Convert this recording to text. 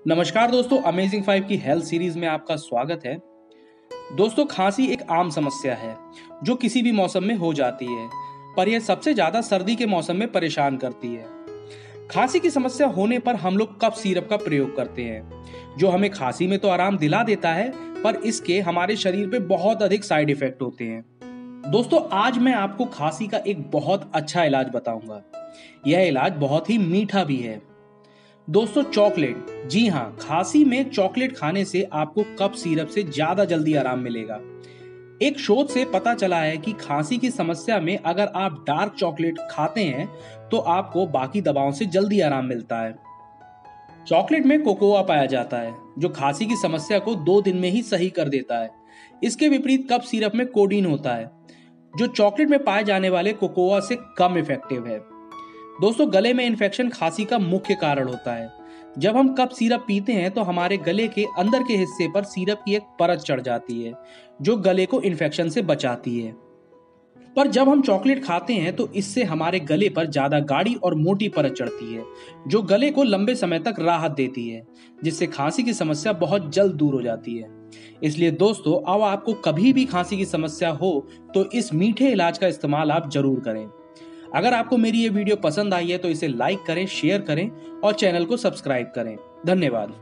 नमस्कार दोस्तों, अमेजिंग 5 की हेल्थ सीरीज में आपका स्वागत है। दोस्तों, खांसी एक आम समस्या है जो किसी भी मौसम में हो जाती है, पर यह सबसे ज्यादा सर्दी के मौसम में परेशान करती है। खांसी की समस्या होने पर हम लोग कफ सिरप का प्रयोग करते हैं, जो हमें खांसी में तो आराम दिला देता है, पर इसके हमारे शरीर पे बहुत अधिक साइड इफेक्ट होते हैं। दोस्तों, आज मैं आपको खांसी का एक बहुत अच्छा इलाज बताऊंगा। यह इलाज बहुत ही मीठा भी है। दोस्तों, चॉकलेट। जी हाँ, खांसी में चॉकलेट खाने से आपको कफ सिरप से ज्यादा जल्दी आराम मिलेगा। एक शोध से पता चला है कि खांसी की समस्या में अगर आप डार्क चॉकलेट खाते हैं तो आपको बाकी दवाओं से जल्दी आराम मिलता है। चॉकलेट में कोकोआ पाया जाता है, जो खांसी की समस्या को 2 दिन में ही सही कर देता है। इसके विपरीत कफ सिरप में कोडीन होता है, जो चॉकलेट में पाए जाने वाले कोकोआ से कम इफेक्टिव है। दोस्तों, गले में इन्फेक्शन खांसी का मुख्य कारण होता है। जब हम कफ सिरप पीते हैं तो हमारे गले के अंदर के हिस्से पर सिरप की एक परत चढ़ जाती है, जो गले को इन्फेक्शन से बचाती है। पर जब हम चॉकलेट खाते हैं तो इससे हमारे गले पर ज्यादा गाढ़ी और मोटी परत चढ़ती है, जो गले को लंबे समय तक राहत देती है, जिससे खांसी की समस्या बहुत जल्द दूर हो जाती है। इसलिए दोस्तों, अब आपको कभी भी खांसी की समस्या हो तो इस मीठे इलाज का इस्तेमाल आप जरूर करें। अगर आपको मेरी ये वीडियो पसंद आई है तो इसे लाइक करें, शेयर करें और चैनल को सब्सक्राइब करें। धन्यवाद।